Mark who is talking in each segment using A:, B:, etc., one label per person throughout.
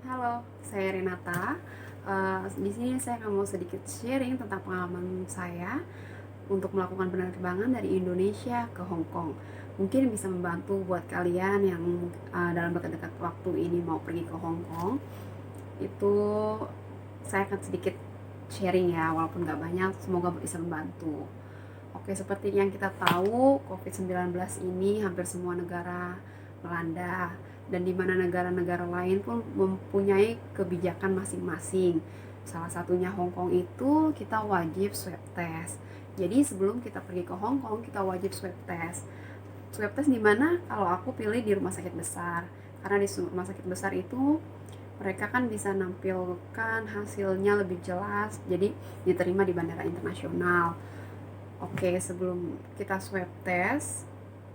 A: Halo, saya Renata. Di sini saya akan mau sedikit sharing tentang pengalaman saya untuk melakukan penerbangan dari Indonesia ke Hong Kong. Mungkin bisa membantu buat kalian yang dalam dekat-dekat waktu ini mau pergi ke Hong Kong. Itu saya akan sedikit sharing ya, walaupun nggak banyak, semoga bisa membantu. Oke, seperti yang kita tahu, COVID-19 ini hampir semua negara melanda, dan di mana negara-negara lain pun mempunyai kebijakan masing-masing. Salah satunya Hong Kong itu kita wajib swab test. Jadi sebelum kita pergi ke Hong Kong, kita wajib swab test. Swab test di mana? Kalau aku pilih di rumah sakit besar. Karena di rumah sakit besar itu mereka kan bisa nampilkan hasilnya lebih jelas, jadi diterima di bandara internasional. Oke, sebelum kita swab test,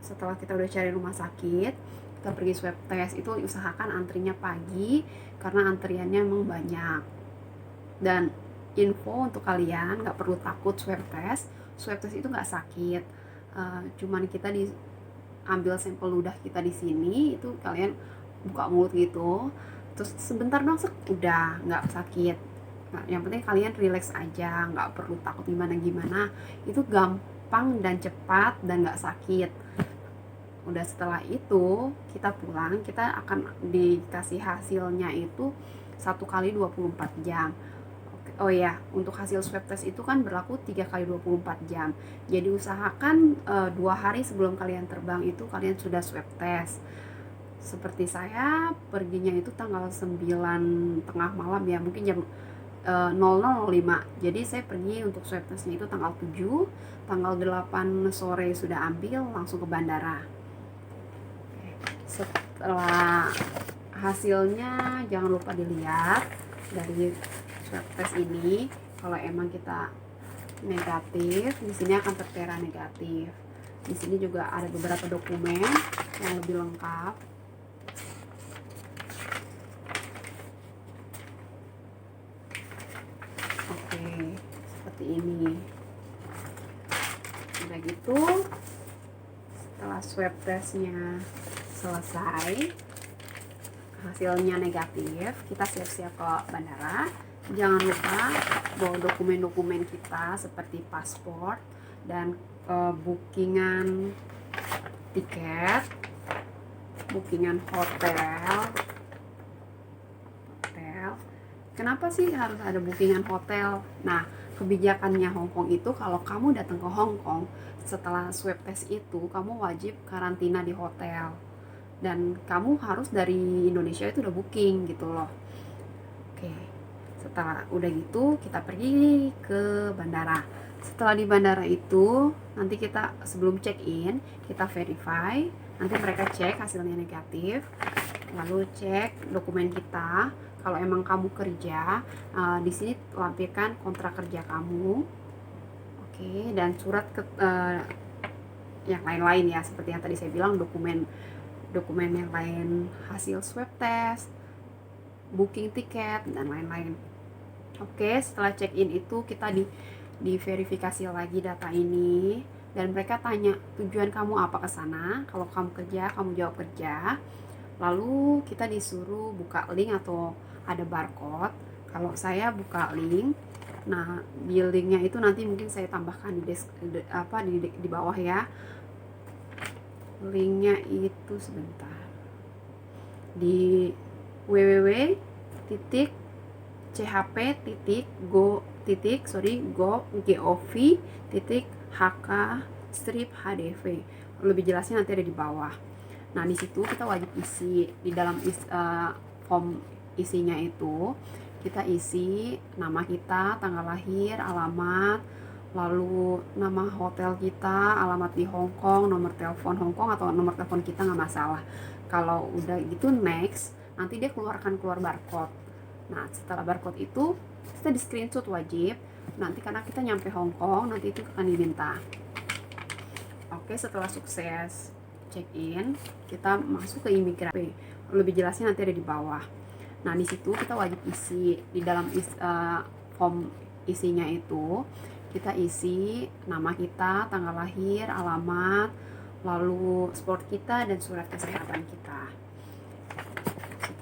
A: setelah kita udah cari rumah sakit, kita pergi swab test, itu usahakan antrinya pagi karena antriannya emang banyak. Dan info untuk kalian, nggak perlu takut swab test. Swab test itu nggak sakit. Cuman kita diambil sampel ludah kita di sini, itu kalian buka mulut gitu, terus sebentar dong, udah nggak sakit. Nah, yang penting kalian relax aja, nggak perlu takut gimana-gimana. Itu gampang dan cepat dan nggak sakit. Udah setelah itu kita pulang, kita akan dikasih hasilnya itu 1 kali 24 jam. Oh ya, untuk hasil swab test itu kan berlaku 3 kali 24 jam. Jadi usahakan 2 hari sebelum kalian terbang itu kalian sudah swab test. Seperti saya perginya itu tanggal 9 tengah malam ya, mungkin jam 00.05. Jadi saya pergi untuk swab testnya itu tanggal 7, tanggal 8 sore sudah ambil, langsung ke bandara. Setelah hasilnya jangan lupa dilihat dari swab test ini. Kalau emang kita negatif, di sini akan tertera negatif. Di sini juga ada beberapa dokumen yang lebih lengkap. Oke, seperti ini. Udah gitu, setelah swab testnya selesai, hasilnya negatif, kita siap-siap ke bandara. Jangan lupa bawa dokumen-dokumen kita seperti paspor dan bookingan tiket, bookingan hotel. Kenapa sih harus ada bookingan hotel? Nah, kebijakannya Hong Kong itu kalau kamu datang ke Hong Kong setelah swab test itu kamu wajib karantina di hotel, dan kamu harus dari Indonesia itu udah booking gitu loh. Oke, setelah udah gitu kita pergi ke bandara. Setelah di bandara itu nanti kita sebelum check in kita verify, nanti mereka cek hasilnya negatif, lalu cek dokumen kita. Kalau emang kamu kerja, di sini lampirkan kontrak kerja kamu, oke, dan surat yang lain-lain ya, seperti yang tadi saya bilang, dokumen dokumen yang lain, hasil swab test, booking tiket, dan lain-lain. Oke, setelah check in itu kita diverifikasi lagi data ini, dan mereka tanya tujuan kamu apa ke sana. Kalau kamu kerja, kamu jawab kerja. Lalu kita disuruh buka link atau ada barcode. Kalau saya buka link, nah di linknya itu nanti mungkin saya tambahkan di bawah ya. Linknya itu sebentar, di www.chp.gov.hdv. Lebih jelasnya nanti ada di bawah. Nah, di situ kita wajib isi di dalam form isinya itu kita isi nama kita, tanggal lahir, alamat, lalu nama hotel kita, alamat di Hong Kong, nomor telepon Hong Kong atau nomor telepon kita nggak masalah. Kalau udah gitu next, nanti dia keluar barcode. Nah, setelah barcode itu kita di screenshot wajib. Nanti karena kita nyampe Hong Kong, nanti itu akan diminta. Oke, setelah sukses check in, kita masuk ke imigrasi. Lebih jelasnya nanti ada di bawah. Nah, di situ kita wajib isi di dalam form isinya itu kita isi nama kita, tanggal lahir, alamat, lalu sport kita dan surat kesehatan kita.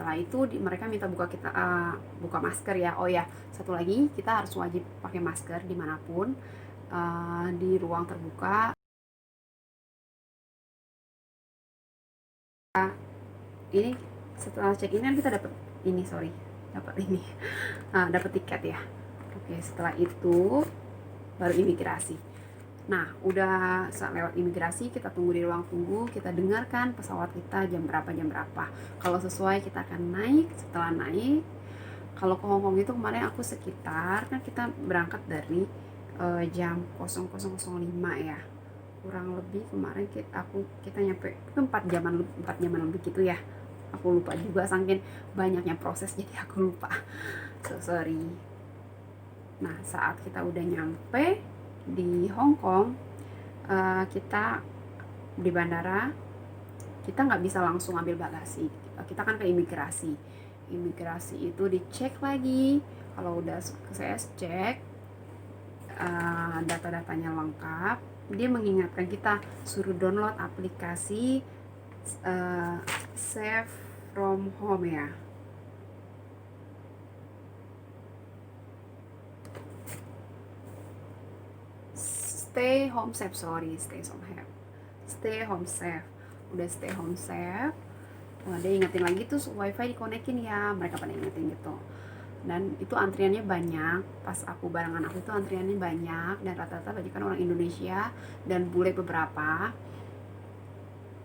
A: setelah itu mereka minta buka masker ya. Oh ya, satu lagi, kita harus wajib pakai masker dimanapun, di ruang terbuka. Ini setelah check in kan kita dapat ini, dapat ini, dapat tiket ya. Oke, setelah itu baru imigrasi. Nah, udah lewat imigrasi, kita tunggu di ruang tunggu, kita dengarkan pesawat kita jam berapa. Kalau sesuai kita akan naik. Setelah naik, kalau ke Hongkong itu kemarin aku sekitar, kan kita berangkat dari jam 00.05 ya, kurang lebih kemarin kita nyampe itu 4 jaman lebih gitu ya. Aku lupa juga saking banyaknya proses, jadi aku lupa. Sorry. Nah, saat kita udah nyampe di Hong Kong, kita di bandara, kita nggak bisa langsung ambil bagasi. Kita kan ke imigrasi. Imigrasi itu dicek lagi. Kalau udah saya cek, data-datanya lengkap, dia mengingatkan kita suruh download aplikasi Save from Home ya. Stay home safe. Udah stay home safe. Wah, dia ingetin lagi tuh wifi dikonekin ya, mereka pada ingetin gitu. Dan itu antriannya banyak, pas aku barengan aku itu antriannya banyak, dan rata-rata banyak kan orang Indonesia dan bule beberapa.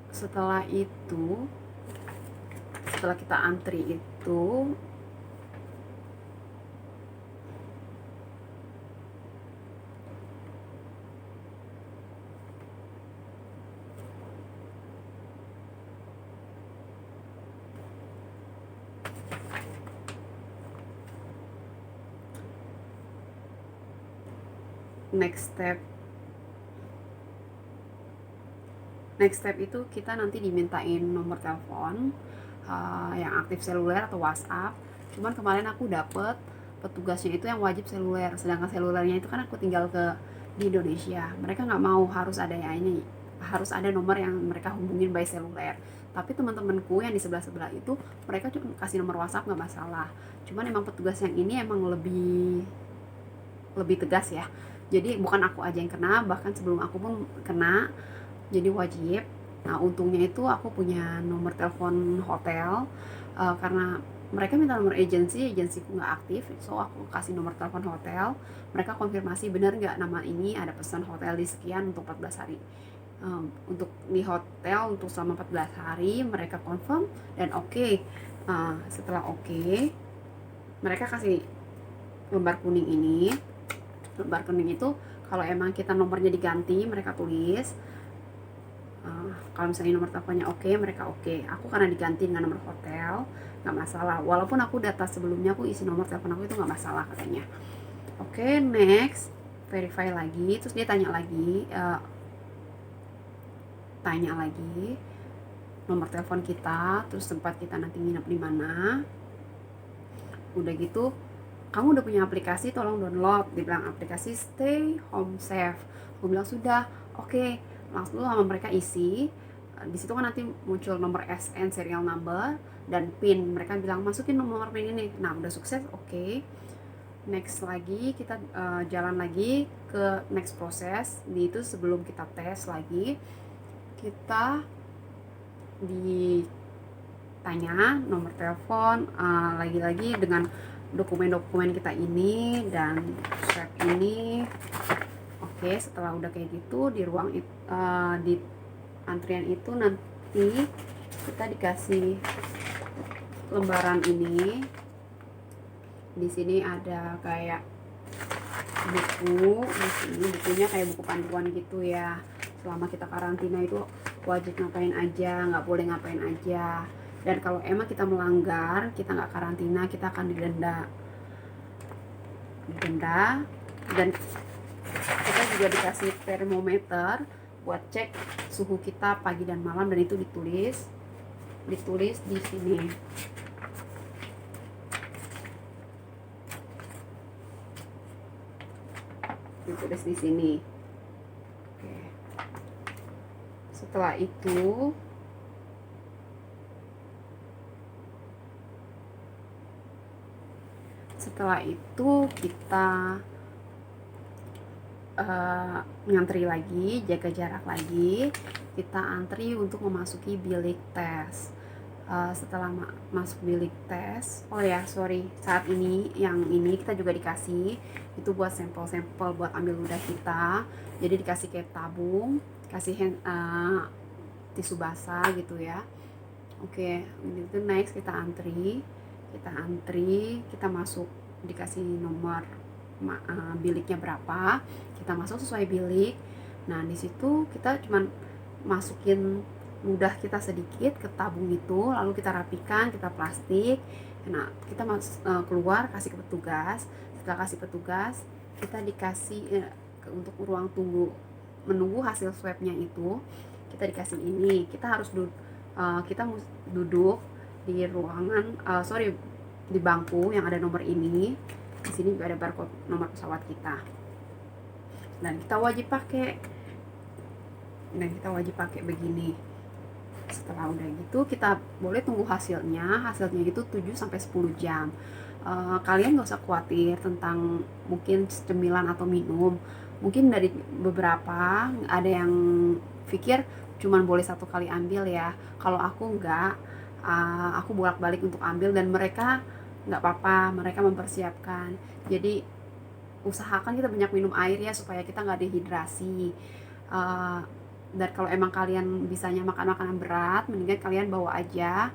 A: Setelah kita antri itu, next step itu kita nanti dimintain nomor telepon yang aktif seluler atau WhatsApp. Cuman kemarin aku dapet petugasnya itu yang wajib seluler, sedangkan selulernya itu kan aku tinggal di Indonesia. Mereka nggak mau harus ada nomor yang mereka hubungin by seluler. Tapi teman-temanku yang di sebelah itu, mereka cuma kasih nomor WhatsApp, nggak masalah. Cuman emang petugas yang ini emang lebih tegas ya. Jadi bukan aku aja yang kena, bahkan sebelum aku pun kena, jadi wajib. Nah, untungnya itu aku punya nomor telepon hotel, karena mereka minta nomor agensiku nggak aktif, so aku kasih nomor telepon hotel. Mereka konfirmasi benar nggak nama ini ada pesan hotel di sekian untuk 14 hari. Untuk di hotel untuk selama 14 hari mereka confirm dan oke. Setelah oke, mereka kasih lembar kuning ini. Lembar kuning itu kalau emang kita nomornya diganti, mereka tulis. Kalau misalnya nomor teleponnya oke, mereka oke. Aku karena diganti dengan nomor hotel, nggak masalah. Walaupun aku data sebelumnya aku isi nomor telepon aku itu nggak masalah katanya. Oke, next, verify lagi. Terus dia tanya lagi nomor telepon kita, terus tempat kita nanti nginep di mana. Udah gitu, kamu udah punya aplikasi, tolong download. Dibilang aplikasi Stay Home Safe. Aku bilang sudah, oke. Langsung sama mereka isi. Di situ kan nanti muncul nomor SN, serial number, dan PIN. Mereka bilang masukin nomor PIN ini. Nah, udah sukses, oke. Next lagi, kita jalan lagi ke next proses. Di itu sebelum kita tes lagi, kita ditanya nomor telepon, lagi-lagi dengan dokumen-dokumen kita ini dan swab ini. Oke, setelah udah kayak gitu di ruang di antrian itu nanti kita dikasih lembaran ini. Di sini ada kayak buku, di sini bukunya kayak buku panduan gitu ya. Selama kita karantina itu wajib ngapain aja, nggak boleh ngapain aja. Dan kalau emang kita melanggar, kita nggak karantina, kita akan didenda. Dan kita juga dikasih termometer buat cek suhu kita pagi dan malam, dan itu ditulis di sini. Ditulis di sini. Oke. Setelah itu Setelah itu kita ngantri lagi, jaga jarak lagi, kita antri untuk memasuki bilik tes. Setelah masuk bilik tes, saat ini yang ini kita juga dikasih itu buat sampel-sampel buat ambil ludah kita. Jadi dikasih kayak tabung, kasih tisu basah gitu ya. Oke, itu next kita masuk, dikasih nomor biliknya berapa, kita masuk sesuai bilik. Nah di situ kita cuman masukin ludah kita sedikit ke tabung itu, lalu kita rapikan, kita plastik. Nah kita keluar, kasih ke petugas. Setelah kasih petugas, kita dikasih untuk ruang tunggu menunggu hasil swabnya itu. Kita dikasih ini, kita harus kita duduk di ruangan di bangku yang ada nomor ini. Di sini juga ada barcode nomor pesawat kita, dan kita wajib pakai begini. Setelah udah gitu kita boleh tunggu hasilnya itu 7-10 jam. Kalian gak usah khawatir tentang mungkin cemilan atau minum. Mungkin dari beberapa ada yang pikir cuman boleh 1 kali ambil ya. Kalau aku enggak, aku bolak-balik untuk ambil, dan mereka nggak apa-apa, mereka mempersiapkan. Jadi usahakan kita banyak minum air ya, supaya kita nggak dehidrasi. Dan kalau emang kalian bisanya makan makanan berat, mendingan kalian bawa aja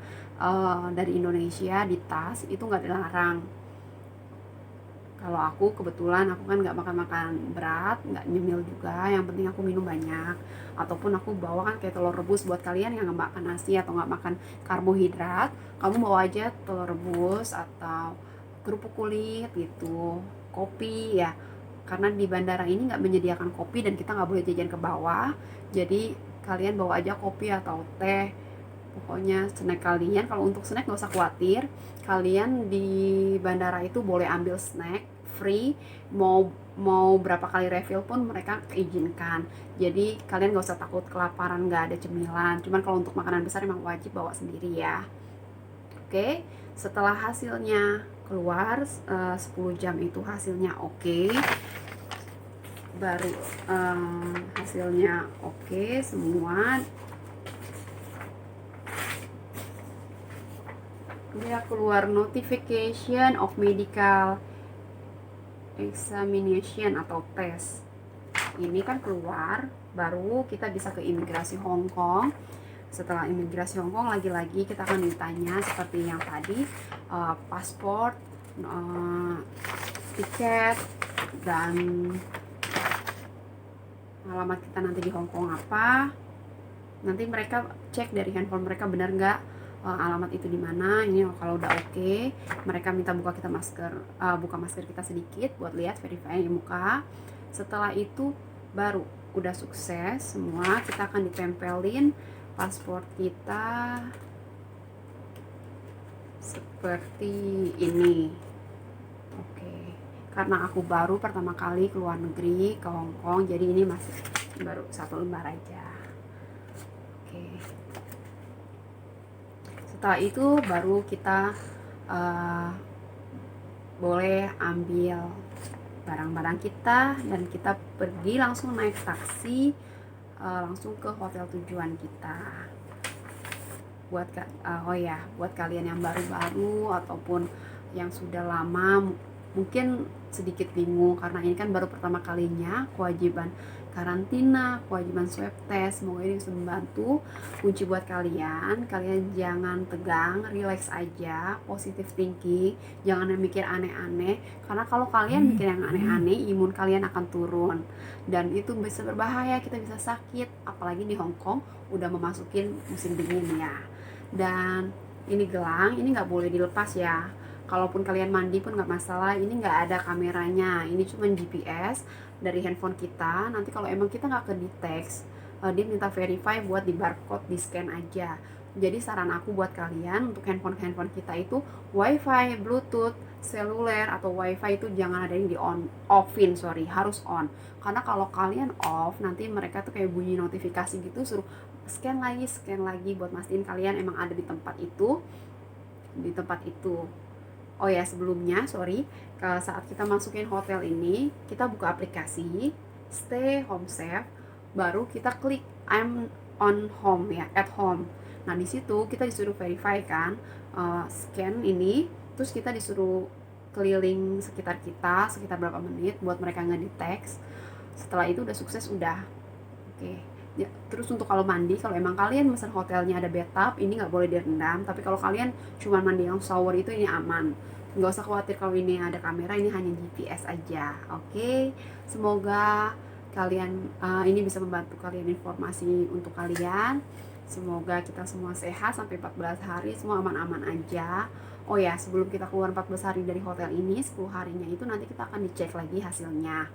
A: dari Indonesia di tas, itu nggak dilarang. Kalau aku kebetulan aku kan nggak makan makanan berat, nggak nyemil juga, yang penting aku minum banyak. Ataupun aku bawa kan kayak telur rebus, buat kalian yang nggak makan nasi atau nggak makan karbohidrat, kamu bawa aja telur rebus atau kerupuk kulit gitu, kopi ya, karena di bandara ini nggak menyediakan kopi dan kita nggak boleh jajan ke bawah. Jadi kalian bawa aja kopi atau teh, pokoknya snack kalian. Kalau untuk snack nggak usah khawatir, kalian di bandara itu boleh ambil snack free, mau berapa kali refill pun mereka izinkan. Jadi kalian nggak usah takut kelaparan, nggak ada cemilan. Cuman kalau untuk makanan besar memang wajib bawa sendiri ya. Oke, setelah hasilnya keluar 10 jam itu hasilnya oke, baru hasilnya oke semua, dia keluar notification of medical examination atau tes. Ini kan keluar, baru kita bisa ke imigrasi Hong Kong. Setelah imigrasi Hong Kong, lagi-lagi kita akan ditanya seperti yang tadi, paspor, tiket, dan alamat kita nanti di Hong Kong apa. Nanti mereka cek dari handphone mereka benar nggak alamat itu di mana. Ini kalau udah oke, mereka minta buka masker kita sedikit buat lihat verify muka. Setelah itu baru udah sukses semua, kita akan ditempelin paspor kita seperti ini. Oke, karena aku baru pertama kali keluar negeri ke Hong Kong, jadi ini masih baru 1 lembar aja. Oke, setelah itu baru kita boleh ambil barang-barang kita, dan kita pergi langsung naik taksi langsung ke hotel tujuan kita. Buat kalian yang baru-baru ataupun yang sudah lama mungkin sedikit bingung, karena ini kan baru pertama kalinya kewajiban karantina, kewajiban swab test. Semoga ini bisa membantu. Kunci buat kalian jangan tegang, relax aja, positive thinking, jangan mikir aneh-aneh, karena kalau kalian mikir yang aneh-aneh, imun kalian akan turun dan itu bisa berbahaya, kita bisa sakit. Apalagi di Hong Kong udah memasukin musim dingin ya. Dan ini gelang, ini nggak boleh dilepas ya. Kalaupun kalian mandi pun nggak masalah, ini nggak ada kameranya, ini cuma GPS dari handphone kita. Nanti kalau emang kita nggak kedeteksi, dia minta verify buat di barcode, di scan aja. Jadi saran aku buat kalian, untuk handphone kita itu wifi, bluetooth, seluler atau wifi itu jangan ada yang di offin, harus on. Karena kalau kalian off, nanti mereka tuh kayak bunyi notifikasi gitu, suruh scan lagi buat mastiin kalian emang ada di tempat itu. Oh ya, sebelumnya, sorry, saat kita masukin hotel ini, kita buka aplikasi Stay Home Safe, baru kita klik I'm on home ya, at home. Nah, di situ kita disuruh verify kan, scan ini, terus kita disuruh keliling sekitar kita, sekitar berapa menit buat mereka ngedetek. Setelah itu udah sukses, udah. Oke. Ya, terus untuk kalau mandi, kalau emang kalian pesan hotelnya ada bathtub, ini nggak boleh direndam. Tapi kalau kalian cuma mandi yang shower itu, ini aman. Nggak usah khawatir kalau ini ada kamera, ini hanya GPS aja. Oke, semoga kalian ini bisa membantu kalian informasi untuk kalian. Semoga kita semua sehat sampai 14 hari, semua aman-aman aja. Oh ya, sebelum kita keluar 14 hari dari hotel ini, 10 harinya itu nanti kita akan dicek lagi hasilnya.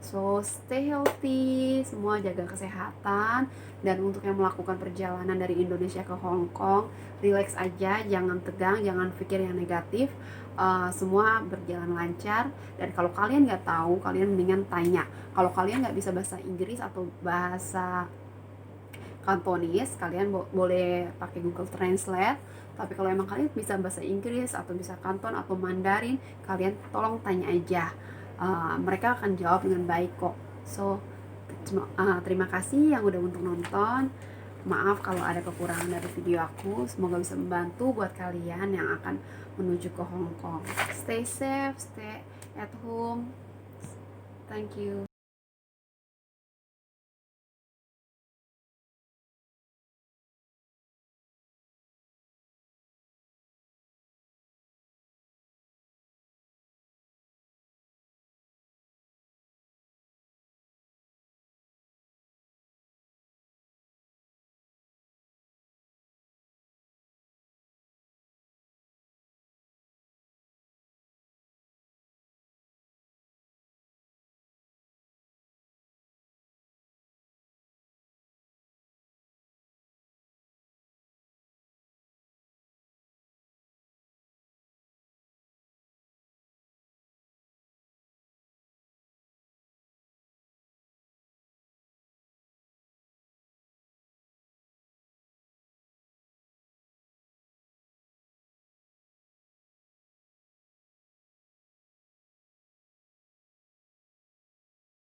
A: So, stay healthy, semua jaga kesehatan. Dan untuk yang melakukan perjalanan dari Indonesia ke Hong Kong, relax aja, jangan tegang, jangan pikir yang negatif. Semua berjalan lancar. Dan kalau kalian nggak tahu, kalian mendingan tanya. Kalau kalian nggak bisa bahasa Inggris atau bahasa Kantonis, kalian boleh pakai Google Translate. Tapi kalau emang kalian bisa bahasa Inggris atau bisa Kanton atau Mandarin, kalian tolong tanya aja. Mereka akan jawab dengan baik kok. So, terima kasih yang udah untuk nonton. Maaf kalau ada kekurangan dari video aku. Semoga bisa membantu buat kalian yang akan menuju ke Hong Kong. Stay safe, stay at home. Thank you.